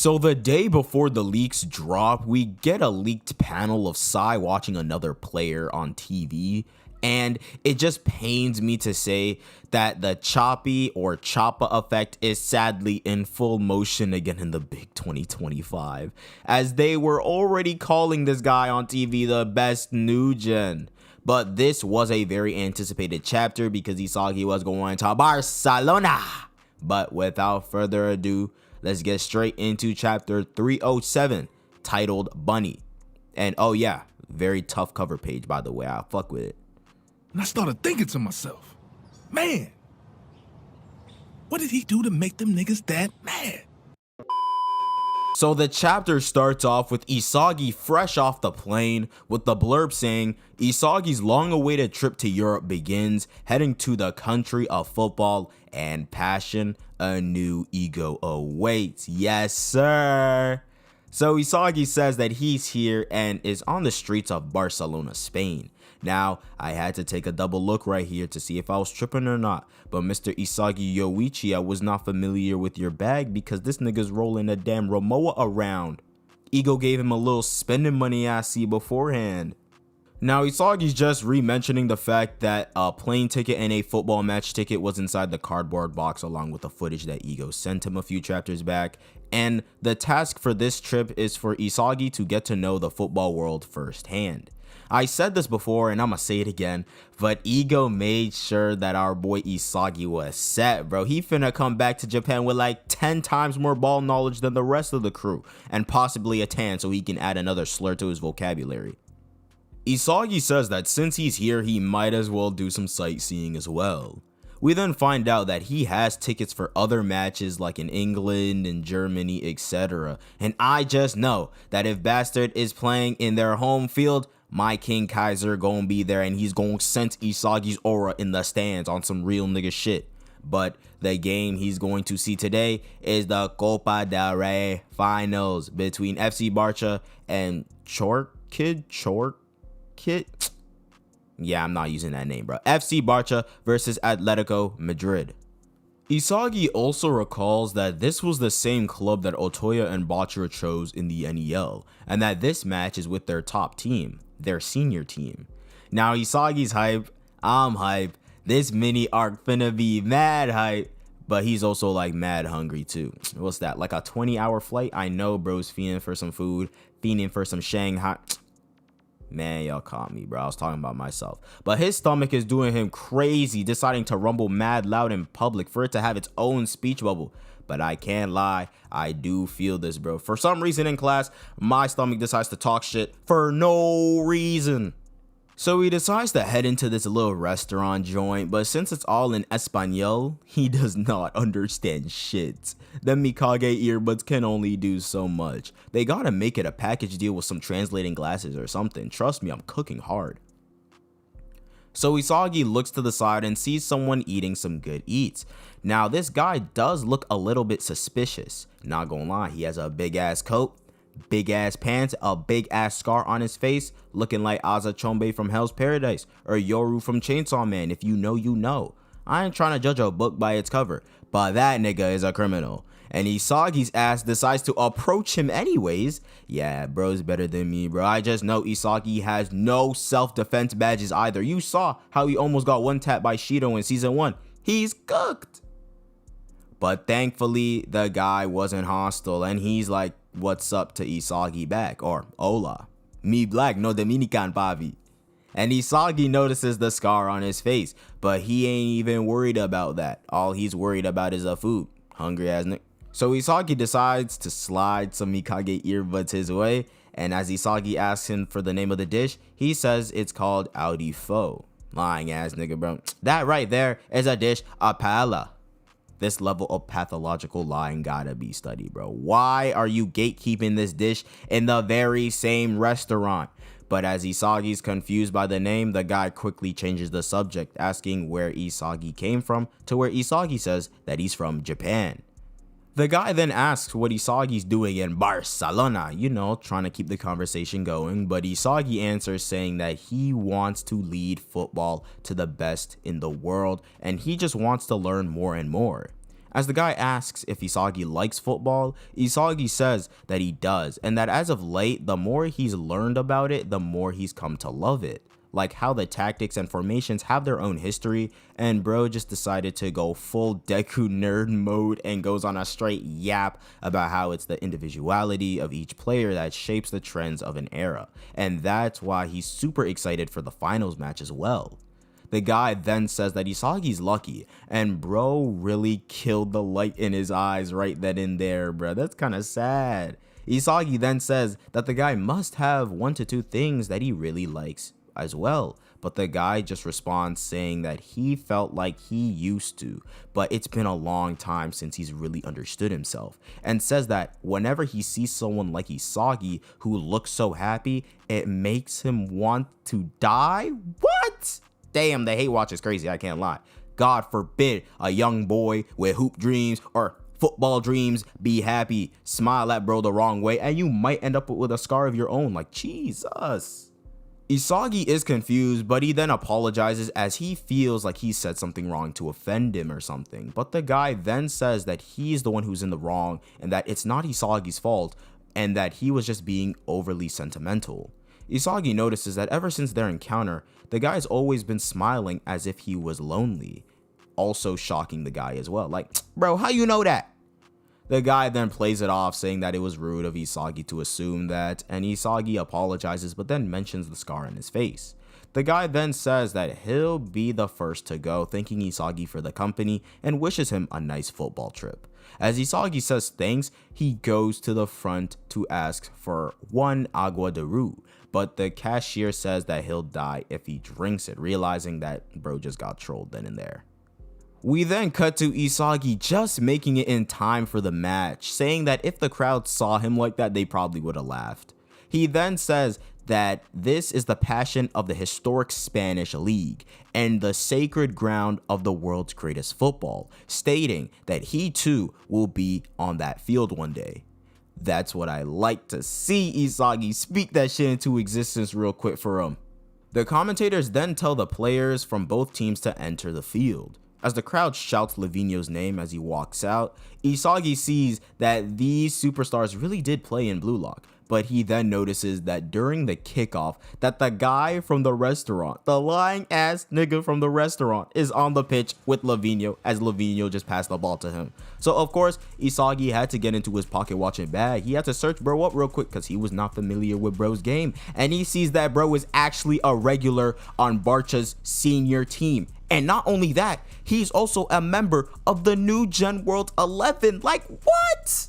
So the day before the leaks drop, we get a leaked panel of Psy watching another player on TV, and it just pains me to say that the choppy or choppa effect is sadly in full motion again in the big 2025, as they were already calling this guy on TV the best new gen. But this was a very anticipated chapter because Isagi was going to Barcelona. But without further ado, let's get straight into chapter 307, titled Bunny. And oh yeah, very tough cover page, by the way. I'll fuck with it. And I started thinking to myself, man, what did he do to make them niggas that mad? So the chapter starts off with Isagi fresh off the plane with the blurb saying, Isagi's long-awaited trip to Europe begins, heading to the country of football and passion. A new ego awaits. Yes, sir. So Isagi says that he's here and is on the streets of Barcelona, Spain. Now, I had to take a double look right here to see if I was tripping or not. But Mr. Isagi Yoichi, I was not familiar with your bag because this nigga's rolling a damn Romoa around. Ego gave him a little spending money I see beforehand. Now, Isagi's just re-mentioning the fact that a plane ticket and a football match ticket was inside the cardboard box along with the footage that Ego sent him a few chapters back. And the task for this trip is for Isagi to get to know the football world firsthand. I said this before and I'ma say it again, but Ego made sure that our boy Isagi was set, bro. He finna come back to Japan with like 10 times more ball knowledge than the rest of the crew, and possibly a tan so he can add another slur to his vocabulary. Isagi says that since he's here, he might as well do some sightseeing as well. We then find out that he has tickets for other matches like in England and Germany, etc. And I just know that if Bastard is playing in their home field, my King Kaiser gonna be there and he's gonna sense Isagi's aura in the stands on some real nigga shit. But the game he's going to see today is the Copa del Rey finals between FC Barça and Chorkid? Yeah, I'm not using that name, bro. FC Barça versus Atletico Madrid. Isagi also recalls that this was the same club that Otoya and Bachira chose in the NEL, and that this match is with their top team, their senior team. Now Isagi's hype, I'm hype, this mini arc finna be mad hype, but he's also like mad hungry too. What's that, like a 20-hour flight? I know bro's fiending for some food, fiending for some Shanghai. Man, y'all caught me, bro. I was talking about myself. But his stomach is doing him crazy, deciding to rumble mad loud in public for it to have its own speech bubble. But I can't lie, I do feel this, bro. For some reason in class, my stomach decides to talk shit for no reason. So he decides to head into this little restaurant joint, but since it's all in Espanol, he does not understand shit. The Mikage earbuds can only do so much. They gotta make it a package deal with some translating glasses or something. Trust me, I'm cooking hard. So Isagi looks to the side and sees someone eating some good eats. Now this guy does look a little bit suspicious. Not gonna lie, he has a big ass coat, big ass pants, a big ass scar on his face, looking like Aza Chombe from Hell's Paradise or Yoru from Chainsaw Man. If you know, you know. I ain't trying to judge a book by its cover, but that nigga is a criminal. And Isagi's ass decides to approach him anyways. Yeah, bro's better than me, bro. I just know Isagi has no self-defense badges either. You saw how he almost got one tap by Shido in season 1. He's cooked. But thankfully, the guy wasn't hostile, and he's like, what's up to Isagi back, or hola. Me black, no Dominican pavi. And Isagi notices the scar on his face, but he ain't even worried about that. All he's worried about is the food. Hungry ass nigga. So Isagi decides to slide some Mikage earbuds his way, and as Isagi asks him for the name of the dish, he says it's called Audi Pho. Lying ass nigga, bro. That right there is a dish a paella. This level of pathological lying gotta be studied, bro. Why are you gatekeeping this dish in the very same restaurant? But as Isagi's confused by the name, the guy quickly changes the subject, asking where Isagi came from, to where Isagi says that he's from Japan. The guy then asks what Isagi's doing in Barcelona, you know, trying to keep the conversation going, but Isagi answers saying that he wants to lead football to the best in the world, and he just wants to learn more and more. As the guy asks if Isagi likes football, Isagi says that he does, and that as of late, the more he's learned about it, the more he's come to love it. Like how the tactics and formations have their own history, and bro just decided to go full Deku nerd mode and goes on a straight yap about how it's the individuality of each player that shapes the trends of an era, and that's why he's super excited for the finals match as well. The guy then says that Isagi's lucky, and bro really killed the light in his eyes right then and there, bro. That's kind of sad. Isagi then says that the guy must have 1 to 2 things that he really likes as well, but the guy just responds saying that he felt like he used to, but it's been a long time since he's really understood himself, and says that whenever he sees someone like Isagi who looks so happy, it makes him want to die. What? Damn, the hate watch is crazy, I can't lie. God forbid a young boy with hoop dreams or football dreams be happy, smile at bro the wrong way, and you might end up with a scar of your own. Like, Jesus. Isagi is confused, but he then apologizes as he feels like he said something wrong to offend him or something. But the guy then says that he's the one who's in the wrong and that it's not Isagi's fault and that he was just being overly sentimental. Isagi notices that ever since their encounter, the guy's always been smiling as if he was lonely, also shocking the guy as well. Like, bro, how you know that? The guy then plays it off, saying that it was rude of Isagi to assume that, and Isagi apologizes but then mentions the scar in his face. The guy then says that he'll be the first to go, thanking Isagi for the company and wishes him a nice football trip. As Isagi says thanks, he goes to the front to ask for 1 agua de ru, but the cashier says that he'll die if he drinks it, realizing that bro just got trolled then and there. We then cut to Isagi just making it in time for the match, saying that if the crowd saw him like that, they probably would have laughed. He then says that this is the passion of the historic Spanish league and the sacred ground of the world's greatest football, stating that he too will be on that field one day. That's what I like to see. Isagi speak that shit into existence real quick for him. The commentators then tell the players from both teams to enter the field. As the crowd shouts Livigno's name as he walks out, Isagi sees that these superstars really did play in Blue Lock, but he then notices that during the kickoff that the guy from the restaurant, the lying ass nigga from the restaurant, is on the pitch with Livigno as Livigno just passed the ball to him. So of course, Isagi had to get into his pocket watching bag. He had to search bro up real quick because he was not familiar with bro's game, and he sees that bro is actually a regular on Barca's senior team. And not only that, he's also a member of the New Gen World 11. Like, what?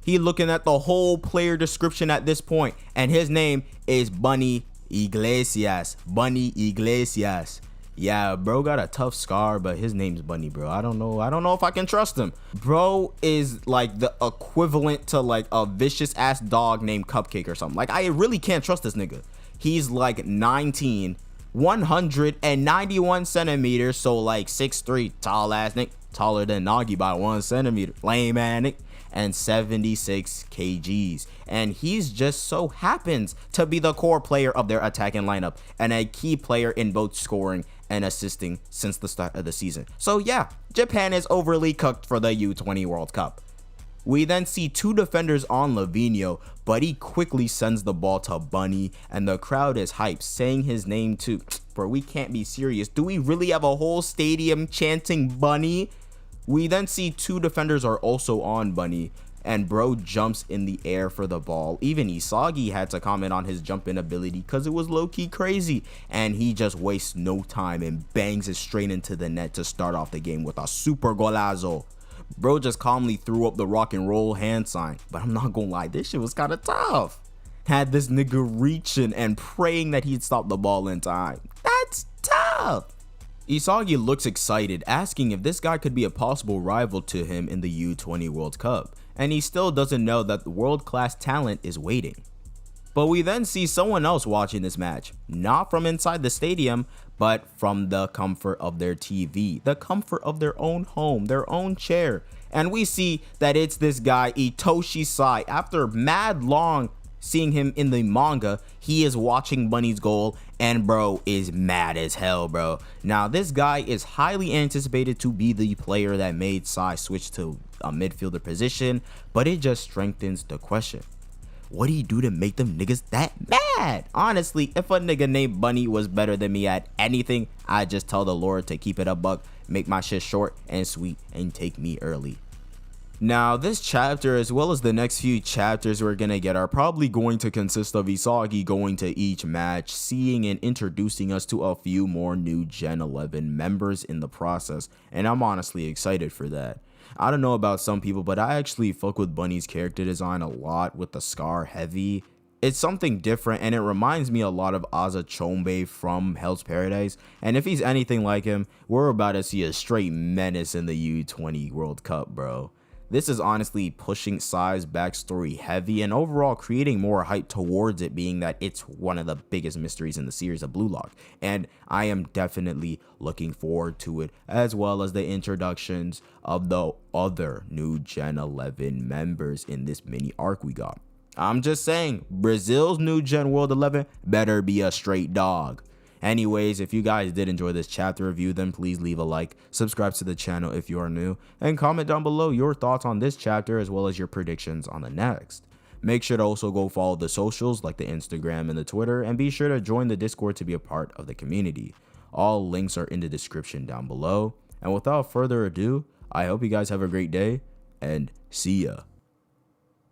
He looking at the whole player description at this point, and his name is Bunny Iglesias. Bunny Iglesias. Yeah, bro got a tough scar, but his name's Bunny, bro. I don't know if I can trust him. Bro is like the equivalent to like a vicious ass dog named Cupcake or something. Like, I really can't trust this nigga. He's like 19, 191 centimeters, so like 6'3", tall ass nigga, taller than Nagi by 1 centimeter, lame ass nigga, and 76 kgs. And he's just so happens to be the core player of their attacking lineup and a key player in both scoring and assisting since the start of the season. So yeah, Japan is overly cooked for the U20 World Cup. We then see 2 defenders on Livigno, but he quickly sends the ball to Bunny, and the crowd is hyped, saying his name too. Bro, we can't be serious. Do we really have a whole stadium chanting Bunny? We then see 2 defenders are also on Bunny, and bro jumps in the air for the ball. Even Isagi had to comment on his jumping ability because it was low-key crazy, and he just wastes no time and bangs it straight into the net to start off the game with a super golazo. Bro just calmly threw up the rock and roll hand sign, but I'm not gonna lie, this shit was kind of tough. Had this nigga reaching and praying that he'd stop the ball in time. That's tough. Isagi looks excited, asking if this guy could be a possible rival to him in the U20 World Cup, and he still doesn't know that the world-class talent is waiting. But we then see someone else watching this match, not from inside the stadium, but from the comfort of their TV, the comfort of their own home, their own chair. And we see that it's this guy, Itoshi Sai, after mad long seeing him in the manga, he is watching Bunny's goal and bro is mad as hell, bro. Now this guy is highly anticipated to be the player that made Sai switch to a midfielder position, but it just strengthens the question. What do you do to make them niggas that mad? Honestly, if a nigga named Bunny was better than me at anything, I'd just tell the Lord to keep it a buck, make my shit short and sweet, and take me early. Now, this chapter, as well as the next few chapters we're gonna get, are probably going to consist of Isagi going to each match, seeing and introducing us to a few more new Gen 11 members in the process, and I'm honestly excited for that. I don't know about some people, but I actually fuck with Bunny's character design a lot with the Scar Heavy. It's something different, and it reminds me a lot of Asa Chombe from Hell's Paradise, and if he's anything like him, we're about to see a straight menace in the U20 World Cup, bro. This is honestly pushing Sai's backstory heavy and overall creating more hype towards it, being that it's one of the biggest mysteries in the series of Blue Lock, and I am definitely looking forward to it, as well as the introductions of the other new Gen 11 members in this mini arc we got. I'm just saying, Brazil's new Gen World 11 better be a straight dog. Anyways, if you guys did enjoy this chapter review, then please leave a like, subscribe to the channel if you are new, and comment down below your thoughts on this chapter as well as your predictions on the next. Make sure to also go follow the socials like the Instagram and the Twitter, and be sure to join the Discord to be a part of the community. All links are in the description down below. And without further ado, I hope you guys have a great day, and see ya.